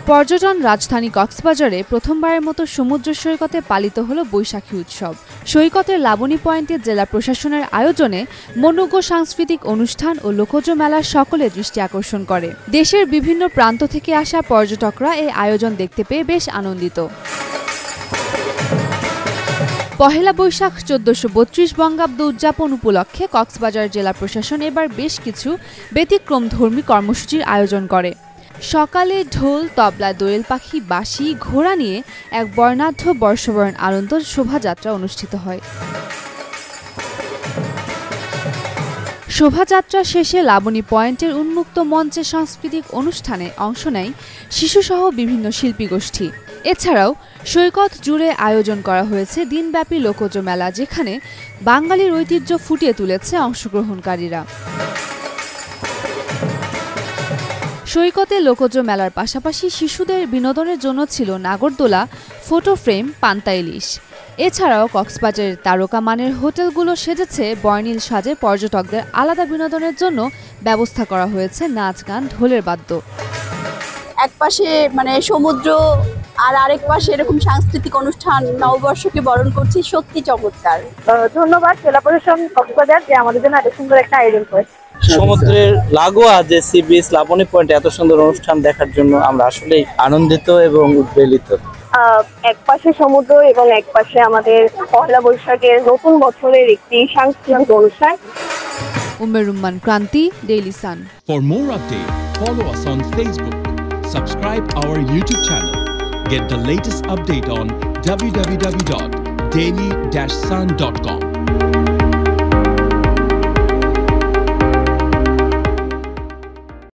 পর্যটন রাজধানী কক্সবাজারে প্রথমবারের মতো সমুদ্র সৈকতে পালিত হলো বৈশাখী উৎসব। সৈকতের লাবণী পয়েন্টে জেলা প্রশাসনের আয়োজনে মনোজ্ঞ সাংস্কৃতিক অনুষ্ঠান ও লোকজ মেলা সকলের দৃষ্টি আকর্ষণ করে। দেশের বিভিন্ন প্রান্ত থেকে আসা পর্যটকরা এই আয়োজন দেখতে পেয়ে বেশ আনন্দিত। পহেলা বৈশাখ ১৪৩২ বঙ্গাব্দ উদযাপন উপলক্ষে কক্সবাজার জেলা প্রশাসন এবার বেশ কিছু ব্যতিক্রমধর্মী কর্মসূচির আয়োজন করে। সকালে ঢোল, তবলা, দোয়েল পাখি, বাঁশি, ঘোড়া নিয়ে এক বর্ণাঢ্য বর্ষবরণ আনন্দ শোভাযাত্রা অনুষ্ঠিত হয়। শোভাযাত্রা শেষে লাবণী পয়েন্টের উন্মুক্ত মঞ্চে সাংস্কৃতিক অনুষ্ঠানে অংশ নেয় শিশুসহ বিভিন্ন শিল্পী গোষ্ঠী। এছাড়াও সৈকত জুড়ে আয়োজন করা হয়েছে দিনব্যাপী লোকজ মেলা, যেখানে বাঙালির ঐতিহ্য ফুটিয়ে তুলেছে অংশগ্রহণকারীরা। সৈকতে লোকজ মেলার পাশাপাশি শিশুদের বিনোদনের জন্য ছিল নাগরদোলা, ফটো ফ্রেম, পান্তা ইলিশ। এছাড়াও কক্সবাজারের তারকা মানের হোটেলগুলো সেজেছে বর্ণিল সাজে। পর্যটকদের আলাদা বিনোদনের জন্য ব্যবস্থা করা হয়েছে নাচ, গান, ঢোলের বাদ্য। এক পাশে সমুদ্র আর আরেক পাশে এরকম সাংস্কৃতিক অনুষ্ঠান, নববর্ষকে বরণ করছি, সত্যি চমৎকার। ধন্যবাদ জেলা প্রশাসন কক্সবাজার যে আমাদের জন্য এত সুন্দর একটা আয়োজন করেছে। সমুদ্রের লাগোয়া যে সি বিচ লাবণী পয়েন্টে এত সুন্দর অনুষ্ঠান দেখার জন্য আমরা আসলেই আনন্দিত এবং উদ্বেলিত। এক পাশে সমুদ্র এবং এক পাশে আমাদের পহেলা বৈশাখের নতুন বছরের একটি সাংস্কৃতিক অনুষ্ঠান। Umme Rumman Kranti, Daily Sun. For more updates, follow us on Facebook, subscribe our YouTube channel, get the latest update on www.daily-sun.com.